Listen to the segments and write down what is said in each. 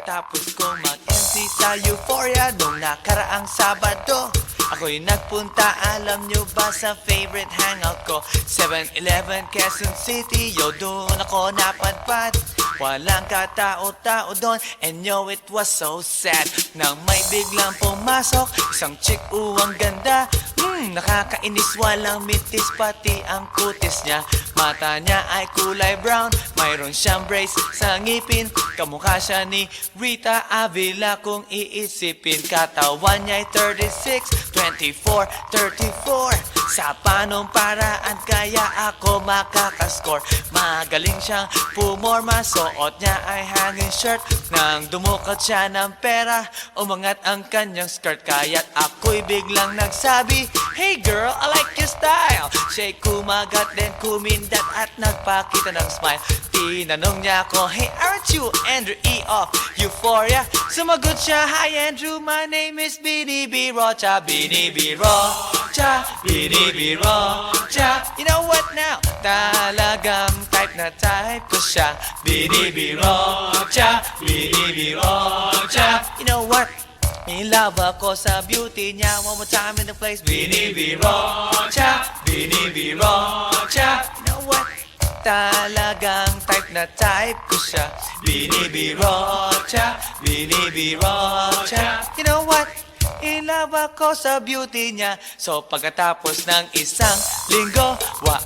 pagkatapos kong mag-MC sa Euphoria nung nakaraang Sabado. Ako'y nagpunta, alam nyo ba, sa favorite hangout ko, 7-Eleven, Quezon City. Yo, doon ako napadpad. Walang katao-tao doon, and yo, it was so sad nang may biglang pumasok isang chick, ang ganda. Nakakainis, walang mitis, pati ang kutis niya. Mata niya ay kulay brown, mayroon siyang brace sa ngipin. Kamukha siya ni Rita Avila kung iisipin. Katawan niya ay 36, 24, 34. Sa panong paraan kaya ako makakascore? Magaling siyang pumorma, suot niya ay hanging shirt. Nang dumukot siya ng pera, umangat ang kanyang skirt. Kaya't ako'y biglang nagsabi, "Hey girl, I like your style." Siya'y kumagat, then kumindat at nagpakita ng smile. Tinanong niya ako, "Hey, aren't you Andrew E. of Euphoria?" Sumagot siya, "Hi Andrew, my name is Bini B. Rocha." Bini B. Rocha, Bini B. Rocha. You know what now? Talagang type na type ko siya. Bini B. Rocha, Bini B. Rocha. You know what? In love ako sa beauty niya. One more time in the place. Bini B. Rocha, Bini B. Rocha. You know what? Talagang type na type ko siya. Bini B. Rocha, Bini B. Rocha. You know what? In love ako sa beauty niya. So pagkatapos ng isang linggo,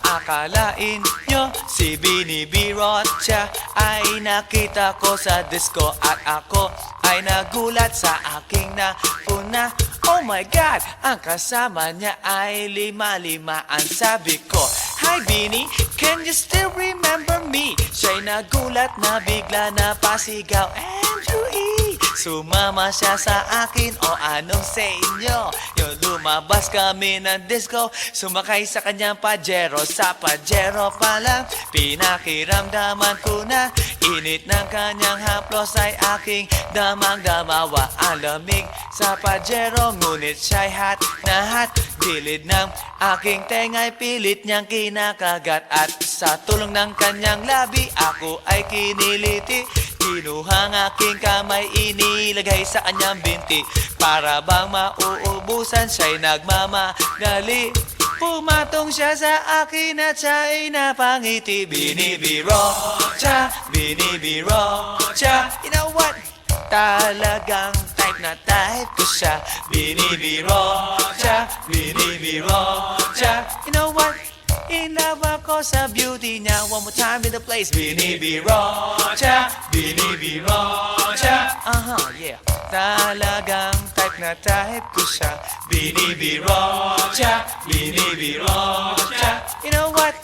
akalain nyo si Bini B. Rocha ay nakita ko sa disco. At ako ay nagulat sa aking napuna. Oh my God, ang kasama niya ay lima-limaan. Sabi ko, "Hi Bini, can you still remember me?" Siya'y nagulat na bigla na pasigaw, "Andrew E." Sumama siya sa akin, o anong sa inyo? Yung lumabas kami ng disco, sumakay sa kanyang Pajero. Sa Pajero pa lang, pinakiramdaman ko na init ng kanyang haplos ay aking damang-damawa. Ang lamig sa Pajero, ngunit siya'y hot na hot. Gilid ng aking tenga'y pilit niyang kinakagat. At sa tulong ng kanyang labi, ako ay kiniliti. Kinuha ang aking kamay, inilagay sa kanyang binti. Para bang mauubusan, siya'y nagmamagali. Pumatong siya sa akin at siya'y napangiti. Bini B. Rocha, Bini B. Rocha. You know what? Talagang type na type ko siya. Bini B. Rocha, Bini B. Rocha. You know what? In love ako sa beauty niya. One more time in the place. Bini B. Rocha, Bini B. Rocha. Yeah. Talagang type na type ko siya. Bini B. Rocha, Bini B. Rocha. You know what?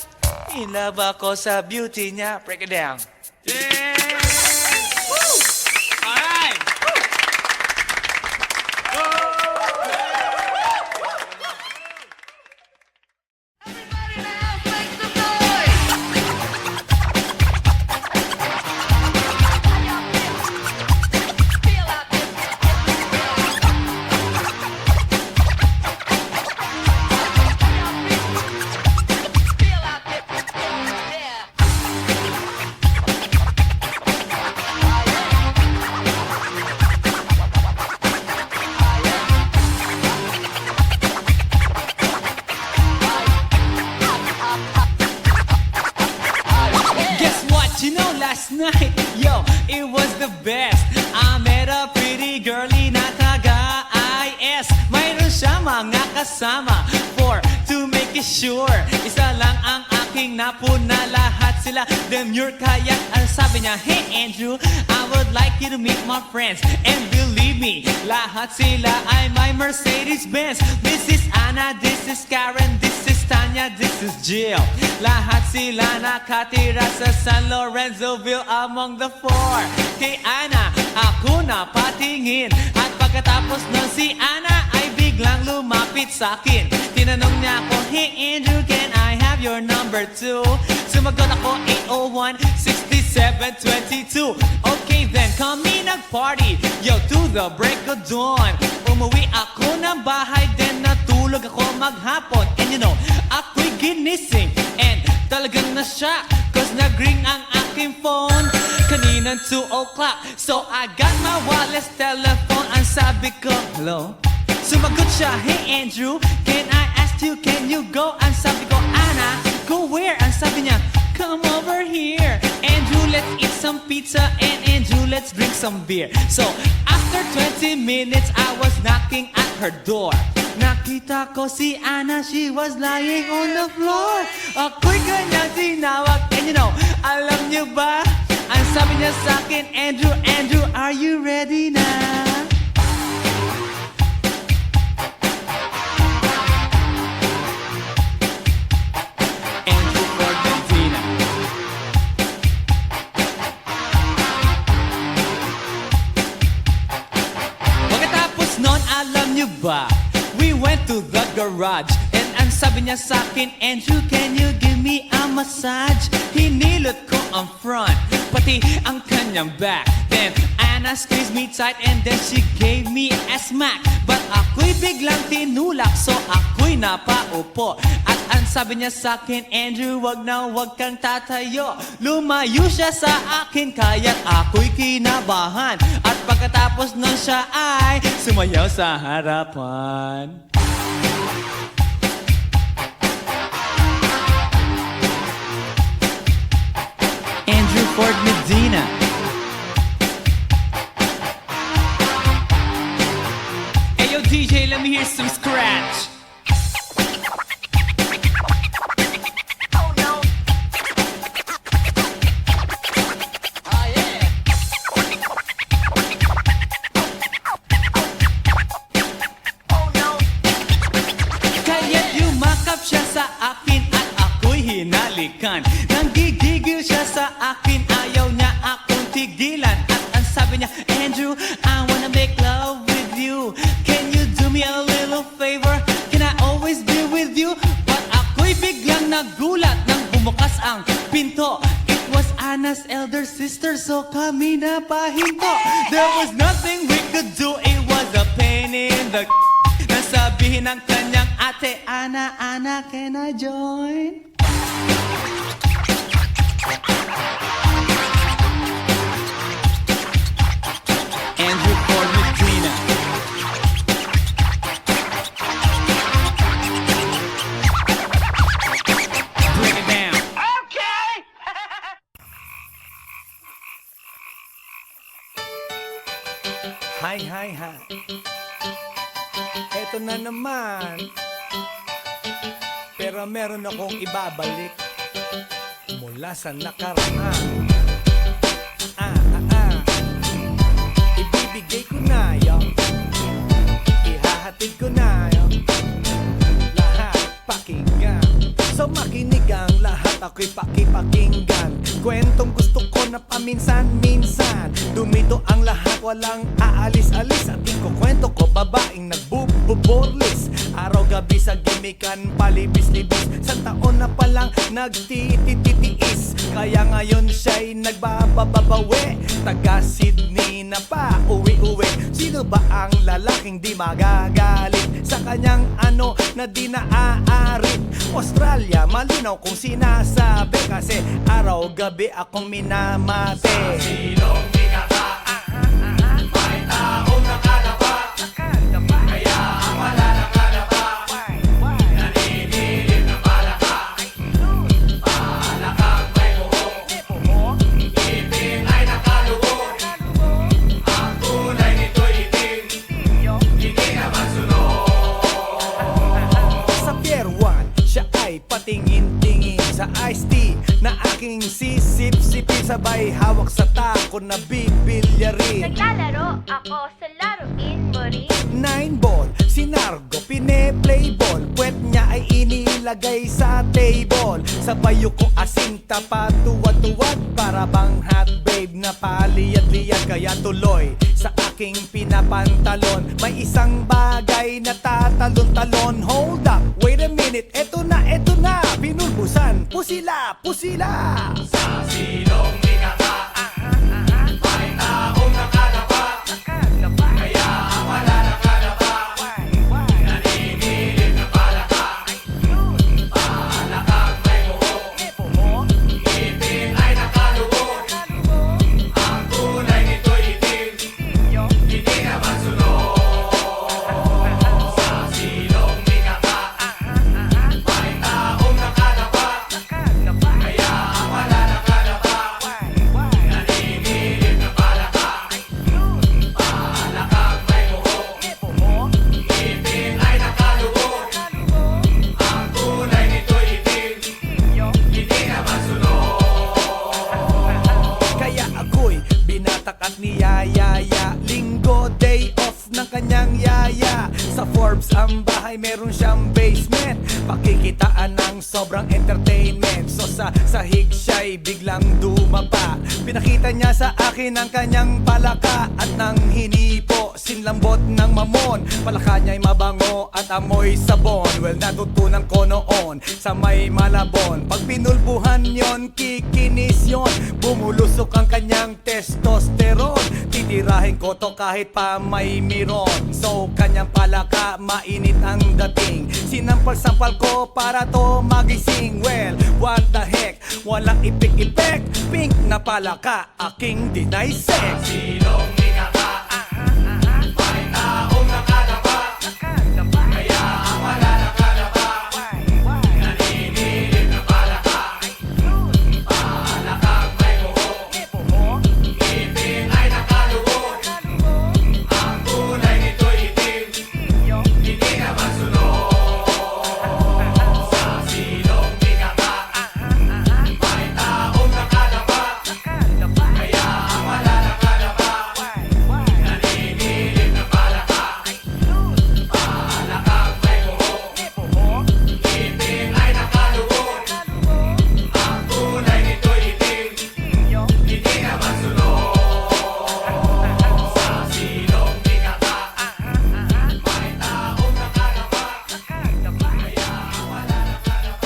In love ako sa beauty niya. Break it down. Yeah! Woo! All right! Last night, yo, it was the best. I met a pretty girlie na taga-IS. Mayroon siya mga kasama to make it sure. Isa lang ang aking napuna, lahat sila demure. Kaya ang sabi niya, "Hey Andrew, I would like you to meet my friends." And believe me, lahat sila ay my Mercedes-Benz. This is Anna, this is Karen, this is Tanya, this is Jill. Lahat sila nakatira sa San Lorenzoville among the four. Kay Anna, ako na patingin. At pagkatapos ng si Anna ay biglang lumapit sa akin. Tinanong niya ako, "Hey Andrew, can I have your number too?" Sumagot ako, 801-6722. Okay then, kami nag-party, yo, to the break of dawn. Umuwi ako ng bahay, then natulog ako maghapon. And you know, ako'y ginising, and talagang na-shock, cause nag-ring ang aking phone. kaninang 2 o'clock. So I got my wireless telephone. Ang sabi ko, hello? Sumagot siya, hey Andrew, can I ask you, can you go? Ang sabi ko, Anna, go where? Ang sabi niya, come over here. Andrew, let's eat some pizza. And Andrew, let's drink some beer. So after 20 minutes, I was knocking at her door. Nakita ko si Anna, she was lying on the floor. Ako'y kanyang tinawag. And you know, alam niyo ba? Ang sabi niya sa akin, Andrew, Andrew, are you ready na? Andrew Ford Medina. Pagkatapos nun, alam niyo ba? We went to the garage. And ang sabi niya sa akin, Andrew, can you give me a massage? Hinilot ko ang front, pati ang kanyang back. Then Anna squeezed me tight and then she gave me a smack. But ako'y biglang tinulak, so ako'y napaupo. At ang sabi niya sa akin, Andrew, wag na wag kang tatayo. Lumayo siya sa akin, kaya't ako'y kinabahan. At pagkatapos nun siya ay sumayaw sa harapan. Andrew Ford Medina. Hey yo DJ, let me hear some scratch. Oh no. Oh yeah. Oh no. Kaya't yumakap siya sa akin at ako'y hinalikan. Nanggigigil siya sa akin, ayaw niya akong tigilan. At ang sabi niya, Andrew, I wanna make love with you. Can you do me a little favor? Can I always be with you? But ako'y biglang nagulat nang bumukas ang pinto. It was Anna's elder sister, so kami na pahinto. There was nothing we could do, it was a pain in the nasabihin ng kanyang ate, Anna, Anna, can I join? Andrew Ford Medina. Bring it down. Okay. Hi, hi, hi. Eto na naman. Pero meron akong ibabalik mula sa nakaraan. Ibibigay ko na yun. Ihahatid ko na yun. Lahat pakinggan. So makinig ang lahat, ako'y pakipakinggan. Kwentong gusto ko na paminsan-minsan. Dumito ang lahat, walang aalis-alis. At ikukwento ko, babaeng nagbububorlis. Araw-gabi sa gimikan, palibis-libis. Sa taon na palang nagtititiis. Kaya ngayon siya'y nagbababawi. Taga Sydney na pa, uwi-uwi. Sino ba ang lalaking di magagalit sa kanyang ano na di naaarit? Australia, malinaw kung sinasabi. Kasi araw-gabi akong minamate. Sa silong minaka, may taong nakalapa. Kaya ang wala nakalapa, naninilig na palaka. Palakang may buhok, ipin ay nakalugog. Ang kulay nito'y itim, hindi naman sunog. Sa Pier 1, siya ay patingin-tingin sa iced tea na aking sisip-sipin. Sabay hawak sa tako na bibilyarin. Naglalaro ako sa laruin mo rin. 9-ball, si Nargo pine-playball. Puwet niya ay inilagay sa table. Sa bayo ko asing tapat, tuwad-tuwad. Para bang hot babe na paliyad-liyad. Kaya tuloy sa aking pinapantalon. May isang bagay na tatalon-talon. Hold up, wait a minute, eto na, pinulbusan, pusila, pusila. Sa silong minaka, may taong nakalapa. Kaya ang wala nakalapa, naninilig na palaka. Palakang may buhok, ipin ay nakalugog. kaya sa Forbes ang bahay meron siyang basement. Pakikitaan ng sobrang entertainment. So sa sahig siya'y biglang dumapa. Pinakita niya sa akin ang kanyang palaka at nang hinipo, sinlambot ng mamon. Palaka niya'y mabango at amoy sabon. Well, natutunan ko noon sa may Malabon. Pag pinulbuhan yon, kikinis yon. Bumulusok ang kanyang testosterone. Titirahin ko to kahit pa may miron. So kanyang palaka, mainit ang dating. Sinampal-sampal ko para to magising. Well, what the heck, walang ipik-ipek. Pink na palaka, aking deny sex. Silong ikaka, may taong nakalapa. Kaya ang wala nakalapa. Naninilip na palaka. Palakang may buho. Ipin ay nakalubog. Ang kulay nito'y itim. Hindi na masunod. Sa silong ikaka, may taong nakalapa. Kaya ang wala nakalapa. Naninilip na palaka. Palakang may buho. Ipin ay nakalubog. Ang kulay nito'y itim. Hindi na masunod. Sa silong ikaka, may taong nakalapa. Kaya ang wala nakalapa.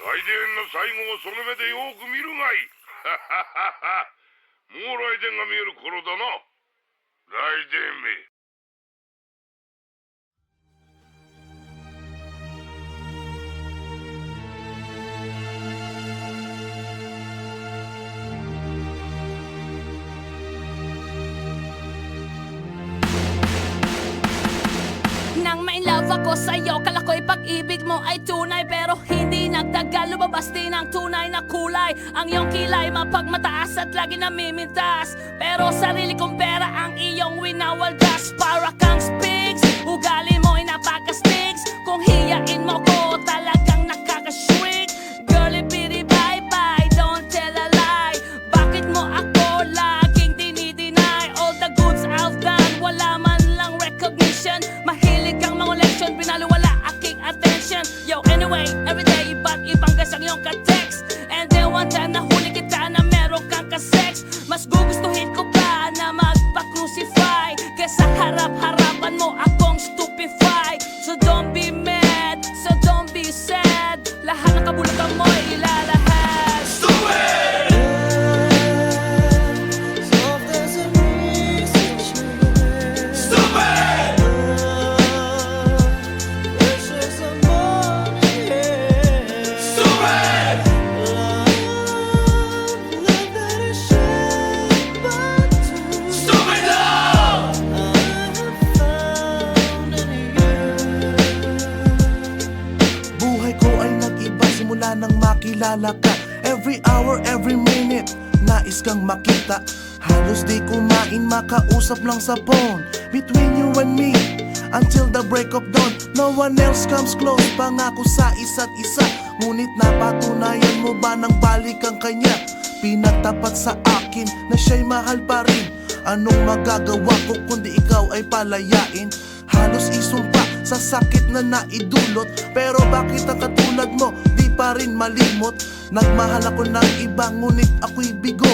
外伝の最後をその目でよく見るがいい。もう雷電が見える頃だな。雷電め。Nang ma-inlove ako sa'yo, kala ko'y pag-ibig mo ay tunay. Pero hindi nagtagal, lumabas din ang tunay na kulay. Ang iyong kilay mapagmataas at lagi namimintas. Pero sarili kong pera ang iyong winawaldas. Para kang spigs, ugali mo'y napaka-stigs. Kung hiyain mo ko, talagang nakaka-shrink. Girlie bitty bye-bye, don't tell a lie. Bakit mo ako laging dinideny? All the goods I've done, wala man lang recognition. Mahilig kang mangoleksyon, binaliwala aking attention. Yo, anyway, everyday iba't ibang gas ang iyong ka-text. And then one time nahuli kita na meron kang ka-sex. Mas gugustuhin ko pa na magpa-crucify kesa harap-harapan mo akong stupefy. So don't be mad, so don't be sad. Lahat ng kabulukan mo'y ilalahad. Buhay ko ay nag-iba simula nang makilala ka. Every hour, every minute, nais kang makita. Halos di kumain, makausap lang sa phone. Between you and me, until the break of dawn. No one else comes close, pangako sa isa't isa. Ngunit napatunayan mo ba nang balik ang kanya? Pinatapat sa akin na siya'y mahal pa rin. Anong magagawa ko kundi ikaw ay palayain? Halos isumpa sa sakit na naidulot. Pero bakit ang katulad mo di pa rin malimot? Nagmahal ako ng iba ngunit ako'y bigo.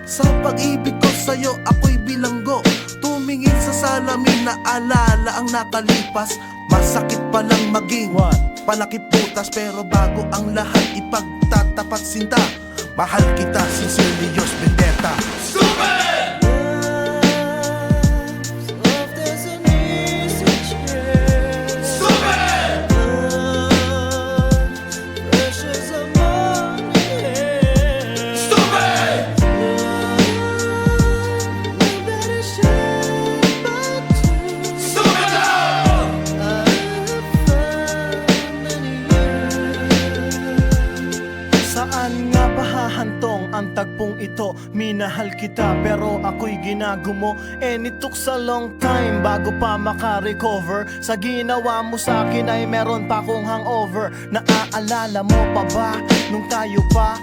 Sa pag-ibig ko sa'yo ako'y bilanggo. Tumingin sa salamin na alala ang nakalipas. Masakit palang maging palakip butas. Pero bago ang lahat ipagtatapat sinta. Mahal kita, sincerely yours, Vendetta. Saan nga ba hahantong ang tagpong ito? Minahal kita pero ako'y ginago mo. And it took a long time bago pa makarecover. Sa ginawa mo sa akin ay meron pa akong hangover. Naaalala mo pa ba nung tayo pa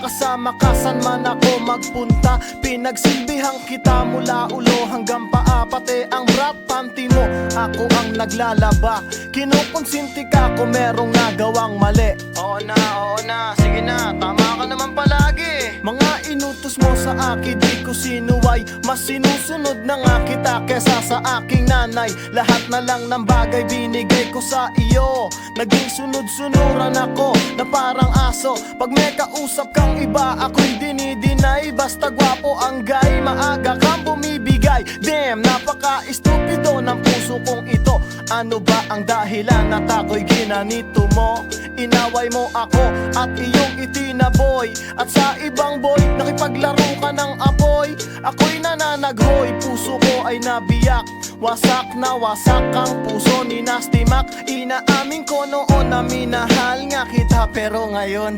kasama ka saan man ako magpunta? Pinagsilbihang kita mula ulo hanggang paa, pati ang bra panty mo ako ang naglalaba. Kinukonsinti ka kung merong nagawang mali. Oo na, sige na, tama ka naman palagi. Mga inutos mo sa akin di ko sinuway, mas sinusunod na nga kita kesa sa aking nanay. Lahat na lang ng bagay binigay ko sa iyo. Naging sunod-sunuran ako na parang aso. Pag may kausap kang iba ako'y dinidinay. Basta gwapo ang guy, maaga kang bumibigay. Damn, napaka-estupido ng puso kong ito. Ano ba ang dahilan at ako'y ginanito mo? Inaway mo ako at iyong itinaboy. At sa ibang boy, nakipaglaro ka ng apoy. Ako'y nananaghoy, puso ko ay nabiyak. Wasak na wasak ang puso ni Nasty Mac. Inaamin ko noon na minahal nga kita, pero ngayon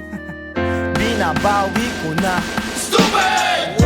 binabawi ko na. Stupid!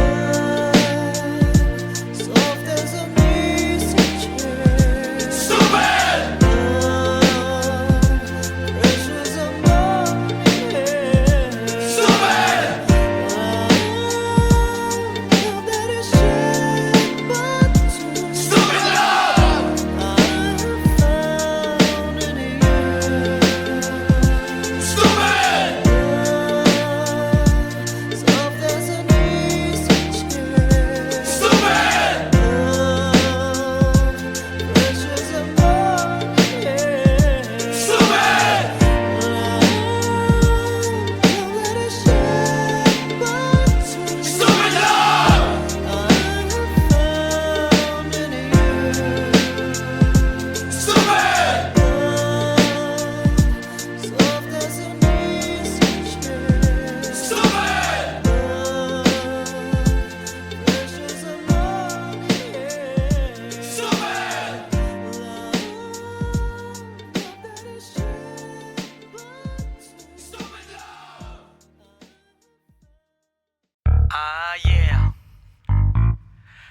Yeah.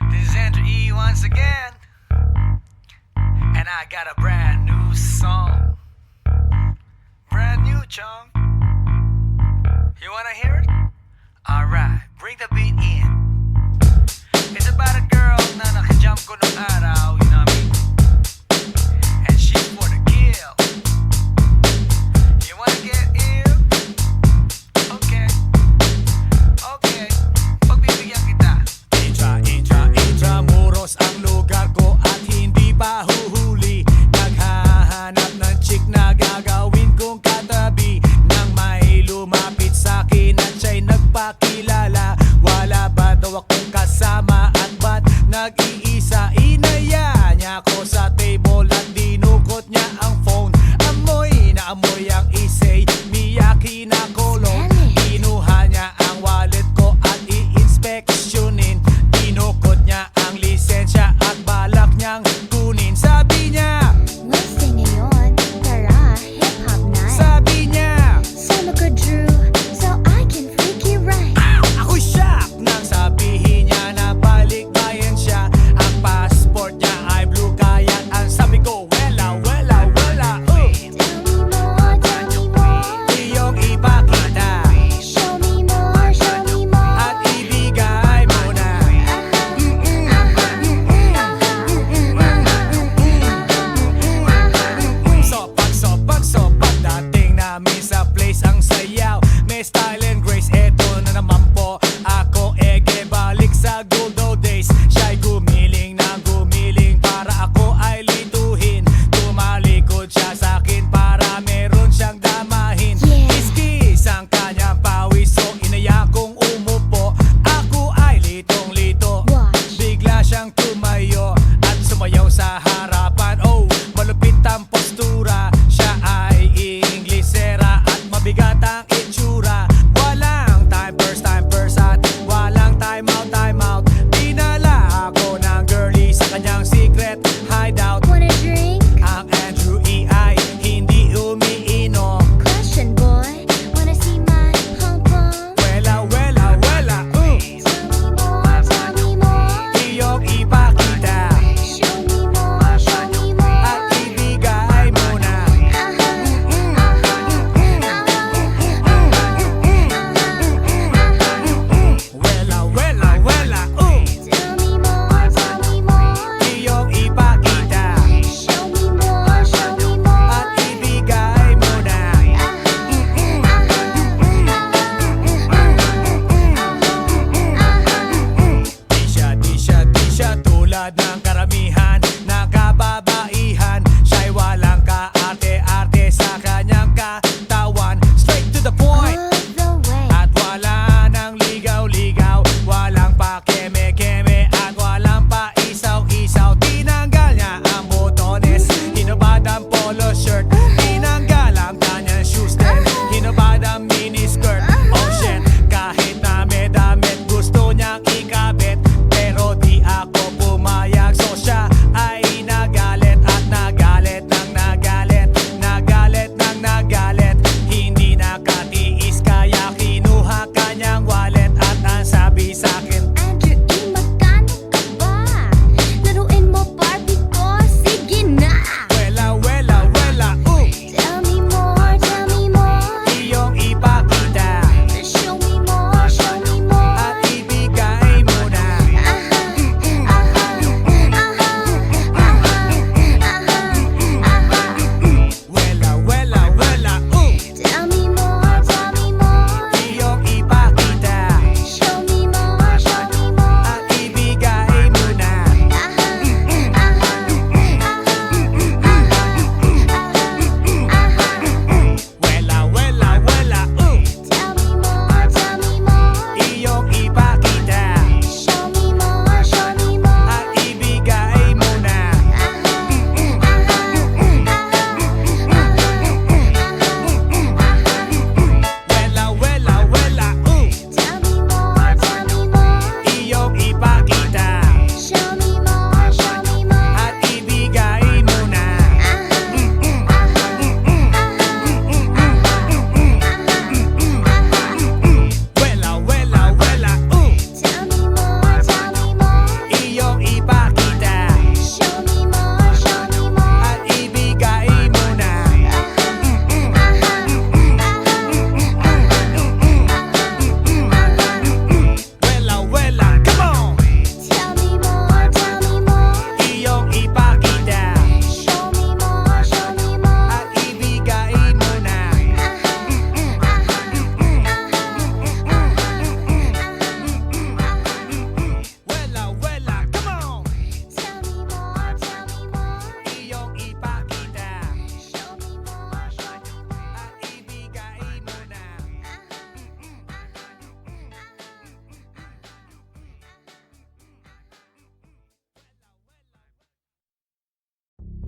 This is Andrew E once again. And I got a brand new song. Brand new, chong. You wanna hear it? Alright, bring the beat in. It's about a girl na nakajump ko nung araw, you know what I mean? And she's for the kill. You wanna get ill? Okay. Okay. Pagbibigyan kita. Intramuros ang lugar ko at hindi pa huhuli. Naghahanap ng chick na gagawin kong katabi. Nang may lumapit sa'kin at siya'y nagpakilala. Wala ba daw akong kasama at ba't nag-iisa? Inaya niya ako sa table at dinukot niya ang phone. Amoy na amoy ang isay, Miyaki na kolong. Kinuha niya ang wallet ko at i-inspeksyonin. Dinukot niya ang lisensya at balak niyang kunin. Sabi niya, Lasting ngayon, tara, hip-hop night. sabi niya, Sama ka, Drew, so I can freak you right. ako'y shock nang sabihin niya na balik bayan siya. Ang passport niya ay blue, kaya ang sabi ko, siya tulad ng karamihan na kababaihan. Siya'y walang kaarte-arte sa kanyang katawan. Straight to the point All the way. at wala nang ligaw-ligaw. Walang pa keme-keme at walang pa isaw-isaw. Tinanggal niya ang botones, hinubad ang polo shirt. Tinanggal ang kanyang shoes din, hinubad ang miniskirt. Oh shit, kahit na may damit gusto niyang ikabit, pero di ako pumayag. So siya ay nagalit at nagalit ng nagalit, nagalit ng nagalit. Hindi nakatiis kaya kinuha kanyang wallet at ang sabi sa'kin, Andrew E, magkano ka ba? Laruin mo Barbie ko, sige na. wela, wela, wela, Tell me more, tell me more. iyong ipakita Show me more, show me more. at ibigay mo na. Wela, wela, wela, Tell me more, tell me more. iyong ipakita Show me more, show me more. at ibigay mo na. Wela, wela, wela, Tell me more, tell me more. iyong ipakita Show me more, show me more. at ibigay mo na. Wela, wela, wela, Tell me more, tell me more. iyong ipakita Show me more, show me more. at ibigay mo na. Wela, wela, wela, Tell me more, tell me more. iyong ipakita Show me more, show me more. at ibigay mo na. Wela, wela, come on! Tell me more, tell me more. Iyong ipakita Show me more, show me more. at ibigay mo na. Wela, wela, come on! Tell me more, tell me more. Iyong ipakita Show me more, show me more. at ibigay mo na.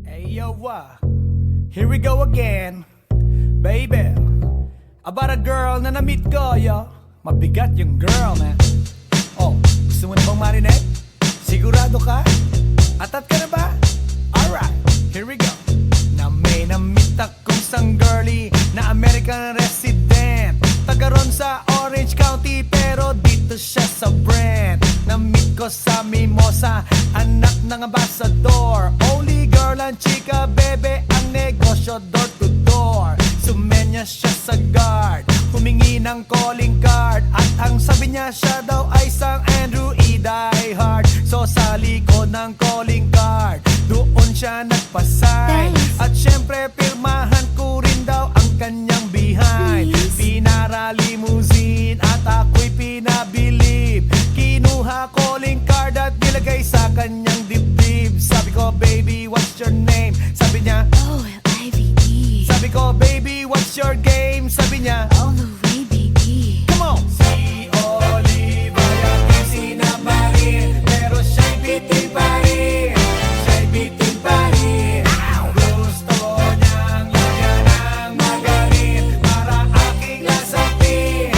Hey yo, here we go again, baby. About a girl na na-meet ko, yo. Mabigat yung girl, man. Oh, gusto mo na bang marinig? Sigurado ka? Atat ka na ba? Alright, here we go. Na may na-meet akong isang girly na American resident. Taga ron sa Orange County pero dito siya sa Brent. Na-meet ko sa Mimosa, anak ng ambassador. Only girl ang chika, bebe, ang negosyo door to door. Sumenya siya sa guard, humingi ng calling card. At ang sabi niya siya daw ay isang Andrew E. diehard. So sa likod ng calling card, doon siya nagpasay. Thanks. At syempre pirmahan ko rin daw ang kanyang behind. Please. Pinara limousine at ako'y pinabilib. Kinuha calling card at nilagay sa kanyang dibdib. Sabi ko, baby, what's your name? Sabi niya, O-L-I-V-E. sabi ko, baby, what's your game? Sabi niya, All the way, baby. come on! Si Oliva yung sinamarin, pero siya'y bitin pa rin. Siya'y bitin pa rin. Gusto niyang lagyan ng magarin para aking lasapin,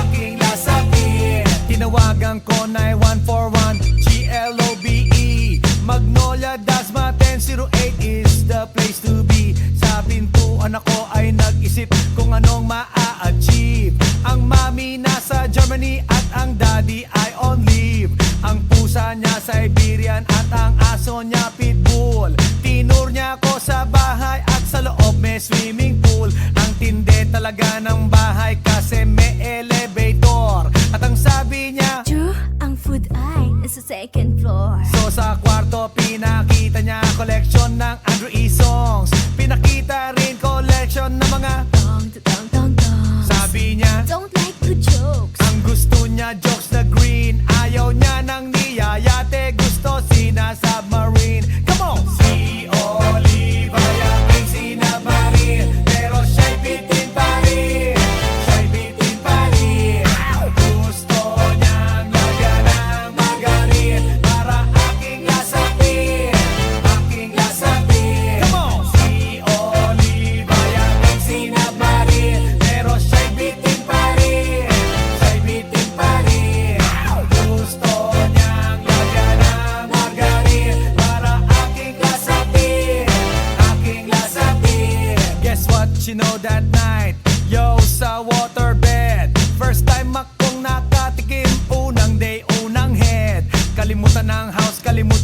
aking lasapin. Tinawagan ko 9141 GLOBE Magnolia, Dasma 1008 is the place to be. Sa pintuan ako ay nag-isip kung anong maa-achieve. Ang mami nasa Germany at ang daddy ay on leave. Ang pusa niya Siberian at ang aso niya Pitbull. Tinur niya ako sa bahay at sa loob may swimming pool. Ang tindi talaga ng bahay kasi may elevator. At ang sabi niya, True, ang food ay nasa second floor. so sa kwarto pinakita niya collection ng Andrew E. songs. Pinakita rin collection ng mga Dong, dong, dong, dong. sabi niya. Don't like the jokes. Ang gusto niya jokes na green, ayaw niya ng niyayate. Gusto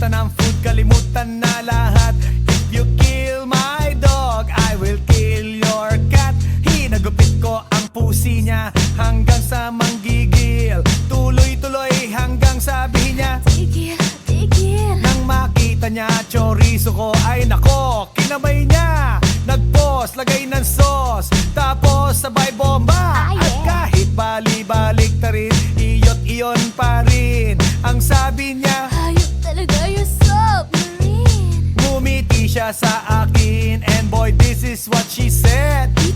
Kalimutan ang food, kalimutan na lahat. If you kill my dog, I will kill your cat. Hinagupit ko ang pusi niya hanggang sa manggigil. Tuloy-tuloy hanggang sabihin niya, Tigil, tigil. nang makita niya chorizo ko, ay nako, kinamay niya. Nagpos, lagay ng sauce, tapos sabay bomba. Ah, yeah. At kahit bali-balik ta rin, iyot iyon pa rin. Ang sabi niya, Hayop talaga yung submarine. ngumiti siya sa akin, and boy, this is what she said. Di